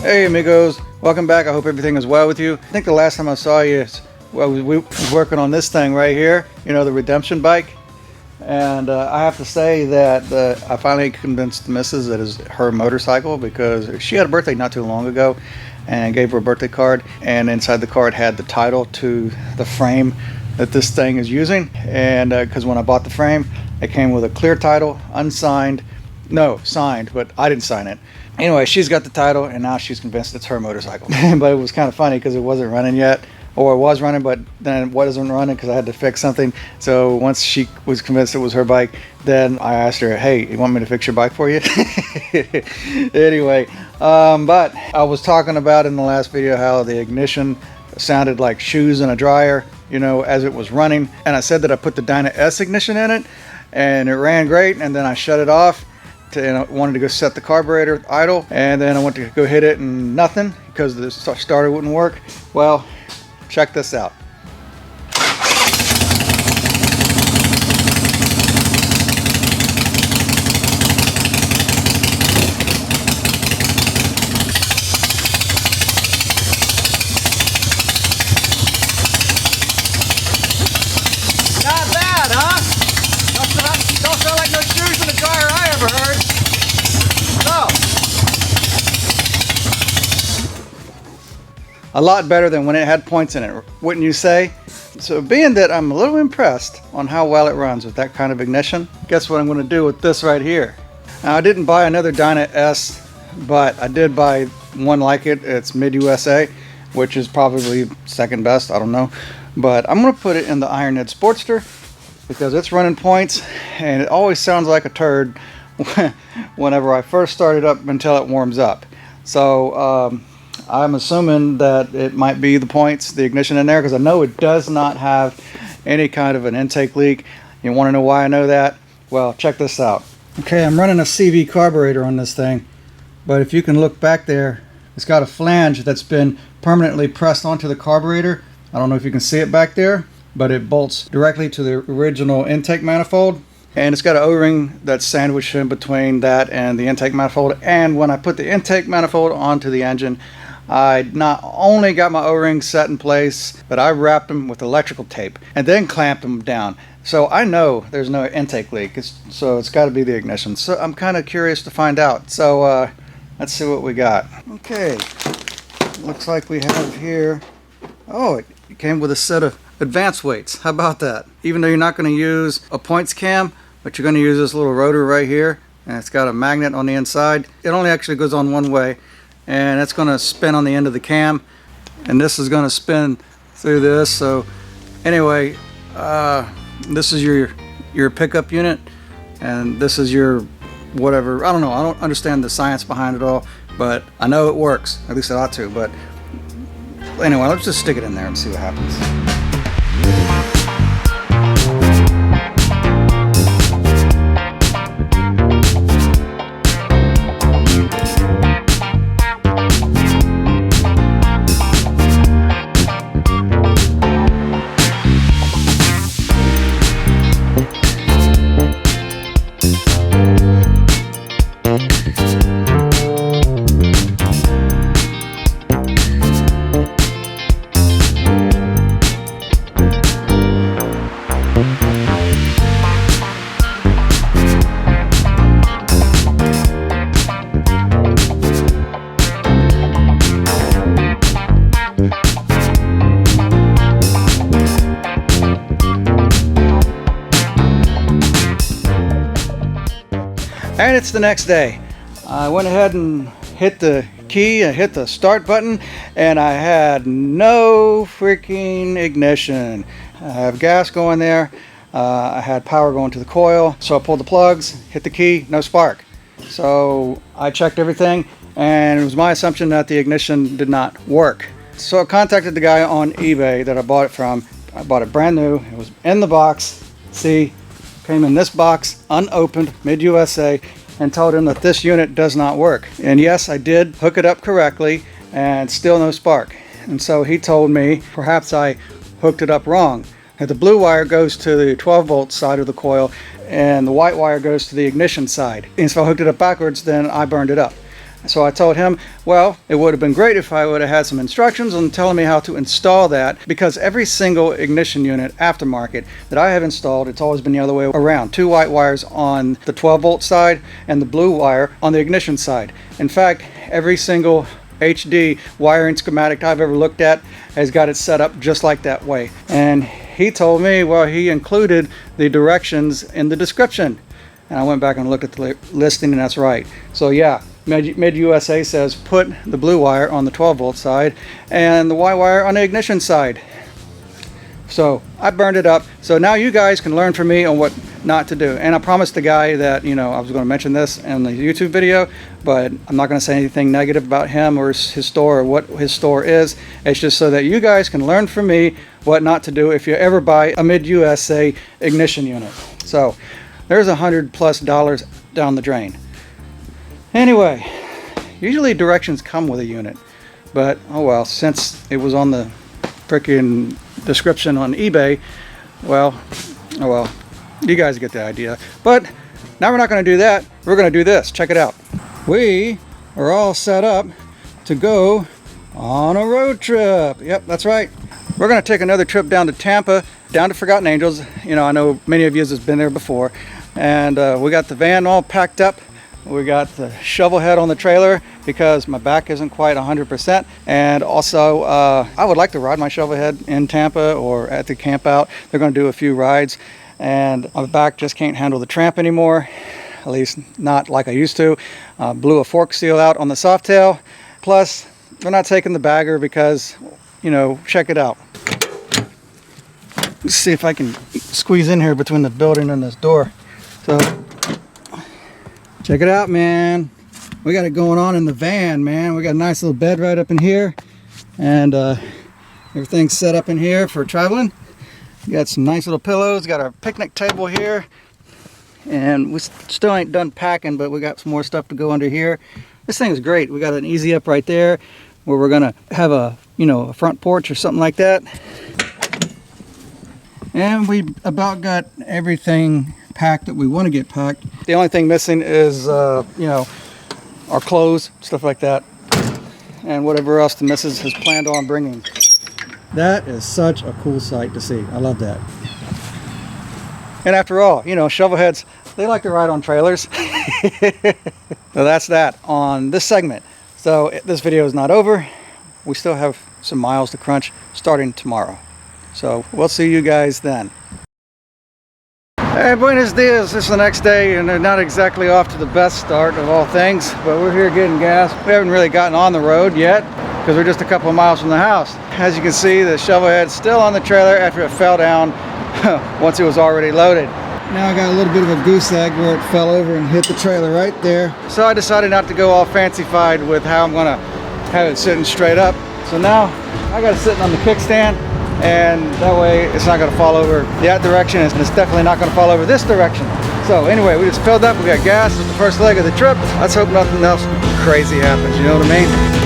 Hey amigos, welcome back. I hope everything is well with you. I think the last time I saw you, we were working on this thing right here, you know, the redemption bike. And I have to say that I finally convinced the missus that it's her motorcycle, because she had a birthday not too long ago and gave her a birthday card, and inside the card had the title to the frame that this thing is using. And because when I bought the frame, it came with a clear title, unsigned, no, signed, but I didn't sign it. Anyway, she's got the title, and now she's convinced it's her motorcycle. But it was kind of funny because it wasn't running yet, or it was running, but then it wasn't running because I had to fix something. So once she was convinced it was her bike, then I asked her, hey, you want me to fix your bike for you? Anyway, but I was talking about in the last video how the ignition sounded like shoes in a dryer, you know, as it was running. And I said that I put the Dyna S ignition in it, and it ran great, and then I shut it off. And I wanted to go set the carburetor idle, and then I went to go hit it and nothing because the starter wouldn't work. Well, check this out. Not bad, huh? Don't sound like no shoes in the dryer I ever heard. A lot better than when it had points in it, wouldn't you say? So being that I'm a little impressed on how well it runs with that kind of ignition, guess what I'm going to do with this right here. Now, I didn't buy another Dyna S, but I did buy one like it. It's mid-USA, which is probably second best, I don't know. But I'm going to put it in the Ironhead Sportster because it's running points, and it always sounds like a turd whenever I first start it up until it warms up. So I'm assuming that it might be the points, the ignition in there, because I know it does not have any kind of an intake leak. You want to know why I know that? Well, check this out. Okay, I'm running a CV carburetor on this thing, but if you can look back there, it's got a flange that's been permanently pressed onto the carburetor. I don't know if you can see it back there, but it bolts directly to the original intake manifold. And it's got an O-ring that's sandwiched in between that and the intake manifold. And when I put the intake manifold onto the engine, I not only got my O-rings set in place, but I wrapped them with electrical tape and then clamped them down. So I know there's no intake leak, so it's got to be the ignition. So I'm kind of curious to find out. So let's see what we got. Okay, looks like we have here, oh, it came with a set of advanced weights. How about that? Even though you're not going to use a points cam, but you're going to use this little rotor right here, and it's got a magnet on the inside. It only actually goes on one way, and it's going to spin on the end of the cam, and this is going to spin through this. So anyway, this is your pickup unit, and this is your whatever. I don't know, I don't understand the science behind it all, but I know it works. At least it ought to. But anyway, let's just stick it in there and see what happens. And it's the next day. I went ahead and hit the key and hit the start button, and I had no freaking ignition. I have gas going there. I had power going to the coil, so I pulled the plugs, hit the key, no spark. So I checked everything, and it was my assumption that the ignition did not work. So I contacted the guy on eBay that I bought it from. I bought it brand new. It was in the box. See, came in this box, unopened, mid-USA, and told him that this unit does not work. And yes, I did hook it up correctly, and still no spark. And so he told me perhaps I hooked it up wrong. That the blue wire goes to the 12-volt side of the coil, and the white wire goes to the ignition side. And if I hooked it up backwards, then I burned it up. So I told him, well, it would have been great if I would have had some instructions on telling me how to install that, because every single ignition unit aftermarket that I have installed, it's always been the other way around. 2 white wires on the 12-volt side and the blue wire on the ignition side. In fact, every single HD wiring schematic I've ever looked at has got it set up just like that way. And he told me, well, he included the directions in the description. And I went back and looked at the listing, and that's right. So yeah, Mid USA says put the blue wire on the 12-volt side and the white wire on the ignition side. So I burned it up. So now you guys can learn from me on what not to do. And I promised the guy that, you know, I was going to mention this in the YouTube video, but I'm not going to say anything negative about him or his store or what his store is. It's just so that you guys can learn from me what not to do if you ever buy a Mid USA ignition unit. So there's $100+ down the drain. Anyway, usually directions come with a unit, but oh well, since it was on the freaking description on eBay, well, oh well, you guys get the idea. But now we're not going to do that. We're going to do this. Check it out. We are all set up to go on a road trip. Yep, that's right. We're going to take another trip down to Tampa, down to Forgotten Angels. You know, I know many of you has been there before, and we got the van all packed up. We got the Shovelhead on the trailer because my back isn't quite 100%. And also, I would like to ride my Shovelhead in Tampa or at the Campout. They're going to do a few rides, and my back just can't handle the tramp anymore, at least not like I used to. Blew a fork seal out on the Softail. Plus, we're not taking the bagger because, you know, check it out. Let's see if I can squeeze in here between the building and this door. So, check it out, man. We got it going on in the van, man. We got a nice little bed right up in here, and everything's set up in here for traveling. We got some nice little pillows. Got our picnic table here, and we still ain't done packing, but we got some more stuff to go under here. This thing is great. We got an easy up right there where we're gonna have a, you know, a front porch or something like that. And we about got everything packed that we want to get packed. The only thing missing is you know, our clothes, stuff like that, and whatever else the missus has planned on bringing. That is such a cool sight to see. I love that. And after all, you know, Shovelheads, they like to ride on trailers. So that's that on this segment. So this video is not over. We still have some miles to crunch starting tomorrow. So we'll see you guys then. Hey, buenos dias. This is the next day, and they're not exactly off to the best start of all things, but we're here getting gas. We haven't really gotten on the road yet because we're just a couple of miles from the house. As you can see, the Shovelhead's still on the trailer after it fell down once it was already loaded. Now I got a little bit of a goose egg where it fell over and hit the trailer right there. So I decided not to go all fancy-fied with how I'm gonna have it sitting straight up. So now I got it sitting on the kickstand, and that way it's not going to fall over that direction, and it's definitely not going to fall over this direction. So anyway, we just filled up, we got gas. It's the first leg of the trip. Let's hope nothing else crazy happens, you know what I mean?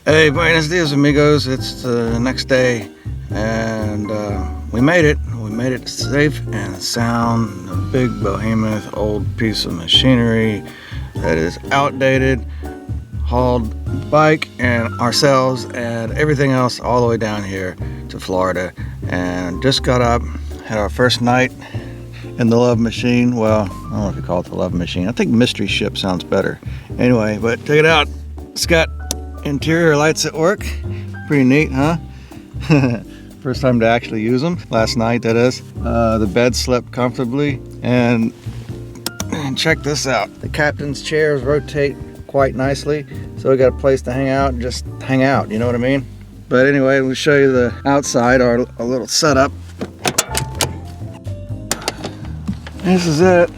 Hey, buenos dias, amigos. It's the next day, and we made it. We made it safe and sound. A big behemoth old piece of machinery that is outdated hauled bike and ourselves and everything else all the way down here to Florida, and just got up, had our first night in the Love Machine. Well, I don't know if you call it the Love Machine. I think Mystery Ship sounds better. Anyway, but check it out. It's got interior lights at work. Pretty neat, huh? First time to actually use them. Last night, that is. The bed slept comfortably. And check this out. The captain's chairs rotate quite nicely. So we got a place to hang out and just hang out, you know what I mean? But anyway, we'll show you the outside, our little setup. This is it.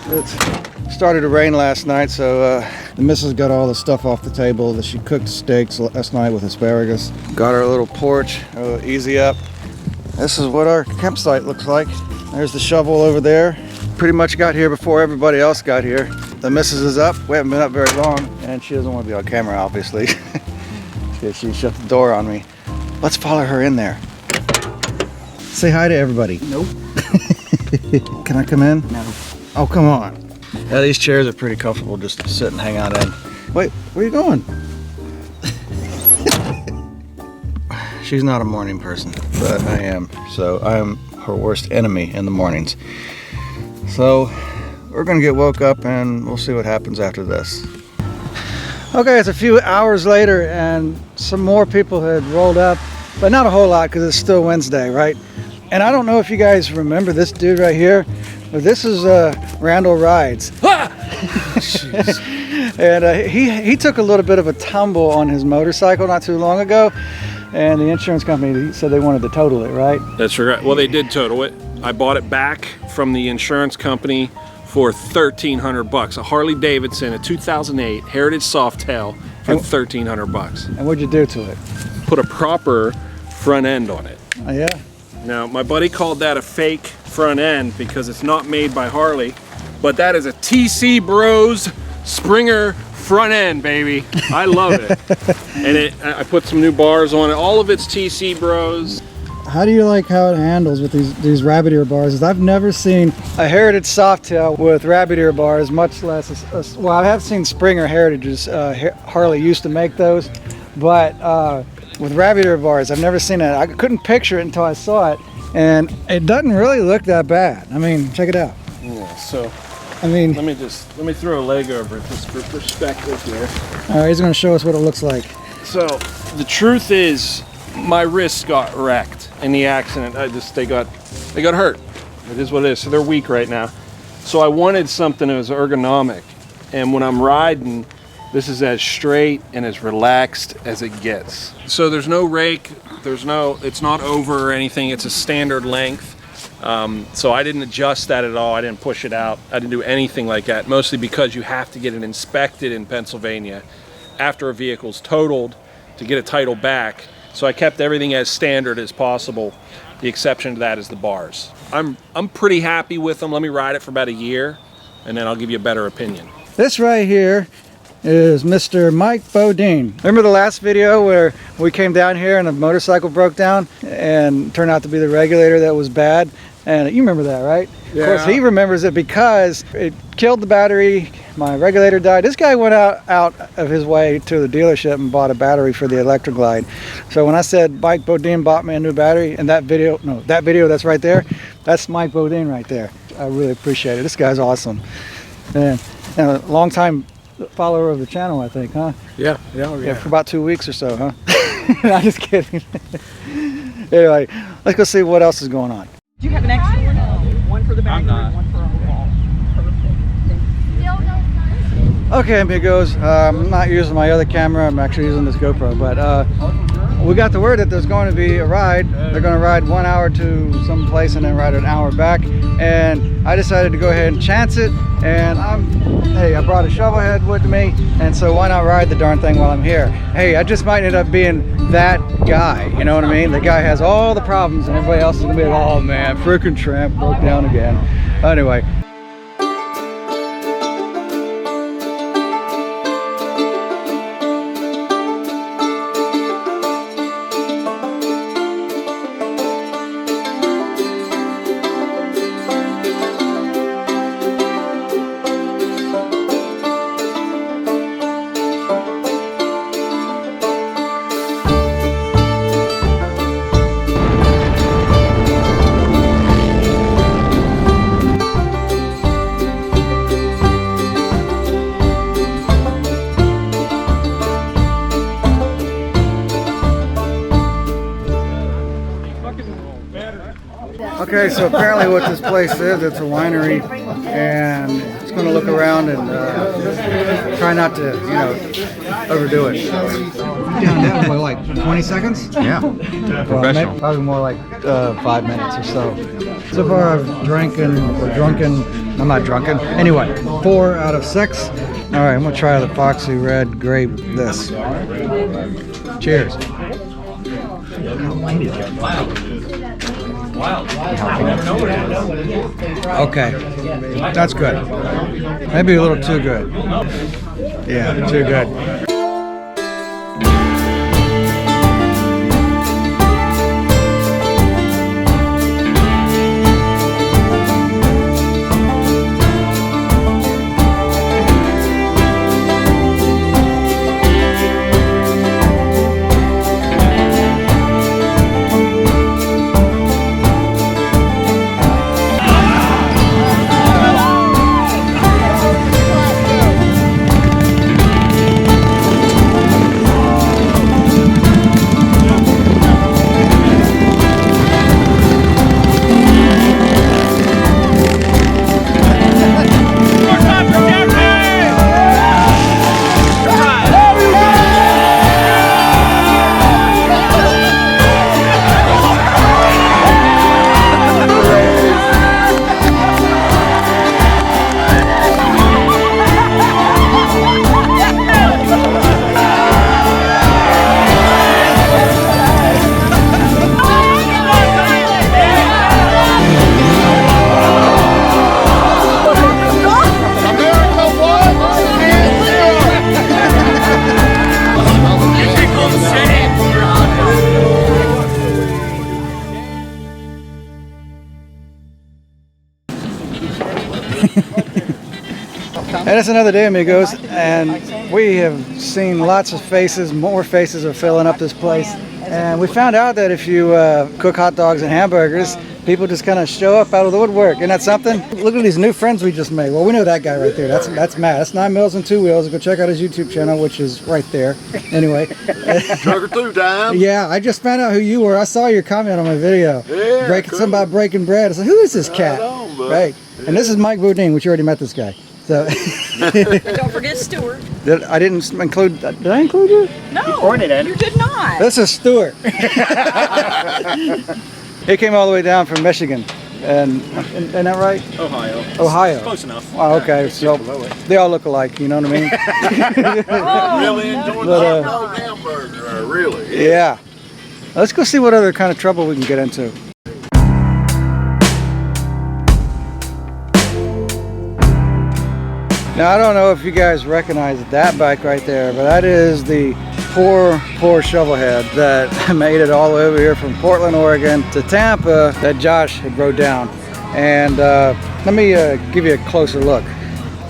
It started to rain last night, so the missus got all the stuff off the table. She cooked steaks last night with asparagus. Got our little porch, our little easy up. This is what our campsite looks like. There's the shovel over there. Pretty much got here before everybody else got here. The missus is up. We haven't been up very long, and she doesn't want to be on camera, obviously. She shut the door on me. Let's follow her in there. Say hi to everybody. Nope. Can I come in? No. Oh, come on. Yeah, these chairs are pretty comfortable just to sit and hang out in. Wait, where are you going? She's not a morning person, but I am. So I am her worst enemy in the mornings. So we're gonna get woke up and we'll see what happens after this. Okay, it's a few hours later and some more people had rolled up, but not a whole lot because it's still Wednesday, right? And I don't know if you guys remember this dude right here, but this is Randall Rides. And he took a little bit of a tumble on his motorcycle not too long ago, and the insurance company said they wanted to total it, right? That's right. Well, they did total it. I bought it back from the insurance company for $1,300. A Harley Davidson, a 2008 Heritage Softail for $1,300. And what'd you do to it? Put a proper front end on it. Oh, yeah? Now, my buddy called that a fake front end because it's not made by Harley, but that is a TC Bros Springer front end, baby. I love it. And I put some new bars on it. All of it's TC Bros. How do you like how it handles with these rabbit ear bars? I've never seen a Heritage Softail with rabbit ear bars, much less well, I have seen Springer Heritages. Harley used to make those, but with rabbit ear bars, I've never seen it. I couldn't picture it until I saw it, and it doesn't really look that bad. I mean, check it out. Yeah, so I mean, let me throw a leg over it just for perspective here. All right, he's going to show us what it looks like. So the truth is, my wrists got wrecked in the accident. They got hurt. It is what it is. So they're weak right now. So I wanted something that was ergonomic, and when I'm riding, this is as straight and as relaxed as it gets. So there's no rake, it's not over or anything, it's a standard length. So I didn't adjust that at all, I didn't push it out, I didn't do anything like that, mostly because you have to get it inspected in Pennsylvania after a vehicle's totaled to get a title back. So I kept everything as standard as possible. The exception to that is the bars. I'm pretty happy with them. Let me ride it for about a year, and then I'll give you a better opinion. This right here is Mr. Mike Bodine. Remember the last video where we came down here and the motorcycle broke down and turned out to be the regulator that was bad? And you remember that, right? Yeah. Of course, he remembers it because it killed the battery. My regulator died. This guy went out of his way to the dealership and bought a battery for the Electroglide. So when I said Mike Bodine bought me a new battery, and that video that's right there, that's Mike Bodine right there. I really appreciate it. This guy's awesome. And a long time follower of the channel, I think, huh? Yeah, for about 2 weeks or so, huh? I'm just kidding. Anyway, let's go see what else is going on. Do you have an extra one? One for the back and one for on the wall. Perfect. Okay, amigos, I'm not using my other camera, I'm actually using this GoPro, but we got the word that there's going to be a ride. They're going to ride 1 hour to some place and then ride an hour back, and I decided to go ahead and chance it, and hey, I brought a Shovelhead with me, and so why not ride the darn thing while I'm here? Hey, I just might end up being that guy, you know what I mean? The guy has all the problems and everybody else is going to be like, oh man, freaking tramp broke down again. Anyway. Okay, so apparently what this place is, it's a winery, and it's going to look around and try not to, you know, overdo it. Down that way, like 20 seconds? Yeah. Well, maybe, probably more like 5 minutes or so. So far I've drunken, I'm not drunken. Anyway, 4 out of 6. All right, I'm going to try the Foxy Red Grape this. Cheers. Okay, that's good. Maybe a little too good. Yeah, too good. And it's another day, amigos, and we have seen lots of faces. More faces are filling up this place, and we found out that if you cook hot dogs and hamburgers, people just kind of show up out of the woodwork. Isn't that something? Look at these new friends we just made. Well, we know that guy right there. That's Matt. That's 9 Mills and 2 Wheels. Go check out his YouTube channel, which is right there. Anyway. Trucker 2 time. Yeah, I just found out who you were. I saw your comment on my video. Yeah, something about breaking bread. I was like, who is this cat? Right. And this is Mike Boudin, which you already met this guy. So. Don't forget Stuart. I didn't include. Did I include you? No, you did not. This is Stuart. He came all the way down from Michigan, and isn't that right? Ohio. Close enough. Oh, okay. So they all look alike. You know what I mean? Really enjoyed the hot dog hamburger, really. Yeah. Let's go see what other kind of trouble we can get into. Now, I don't know if you guys recognize that bike right there, but that is the poor Shovelhead that made it all the way over here from Portland, Oregon to Tampa that Josh had rode down. And let me give you a closer look.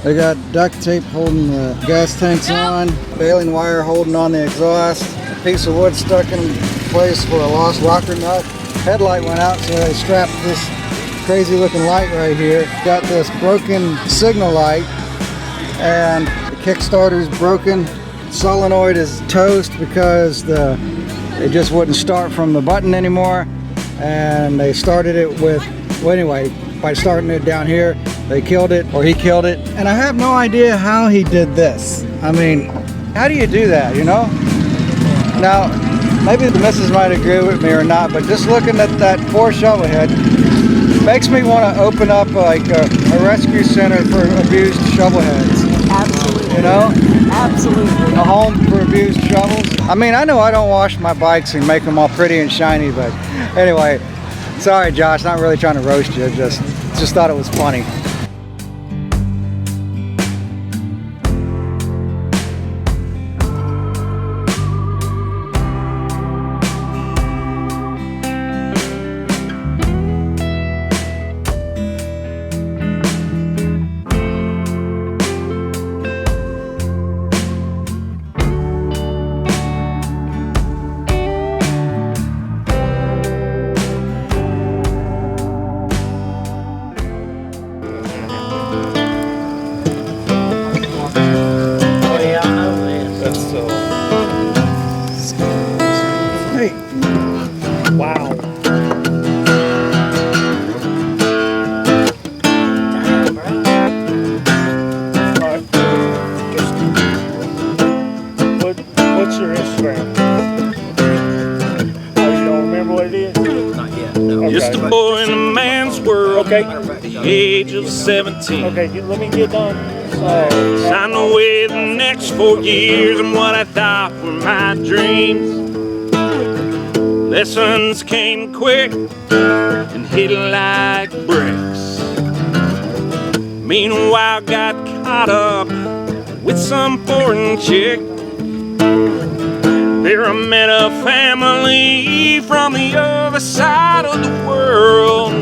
They got duct tape holding the gas tanks on, baling wire holding on the exhaust, a piece of wood stuck in place for a lost rocker nut. Headlight went out, so they strapped this crazy looking light right here. Got this broken signal light, and the Kickstarter's broken. Solenoid is toast because it just wouldn't start from the button anymore, and they started it with, well, anyway, by starting it down here, they killed it, or he killed it. And I have no idea how he did this. I mean, how do you do that, you know? Now, maybe the missus might agree with me or not, but just looking at that poor Shovelhead makes me want to open up like a rescue center for abused shovelheads. Absolutely. You know? Absolutely. A home for abused shovels. I mean, I know I don't wash my bikes and make them all pretty and shiny, but anyway, sorry Josh, not really trying to roast you, just thought it was funny. your Instagram? Oh, you don't remember what it is? Not yet. No. Okay. Just a boy in a man's world, Okay. the age of 17. Okay, let me get done. Signed away the next 4 years and what I thought were my dreams. Lessons came quick and hit like bricks. Meanwhile, got caught up with some foreign chick. There I met a family from the other side of the world.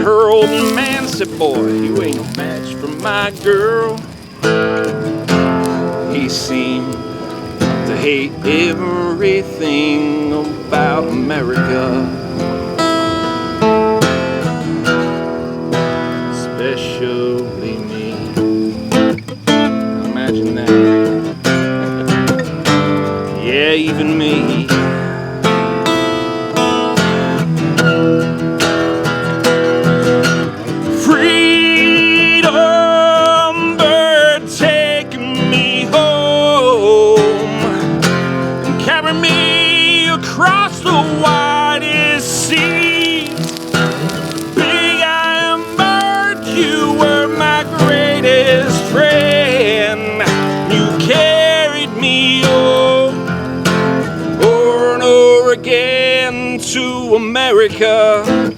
Her old man said, boy, you ain't no match for my girl. He seemed to hate everything about America, especially me. Imagine that. Yeah, even me. Freedom bird taking me home and carry me across the widest seas. Big iron bird, you were my greatest friend. You carried me over and over again to America.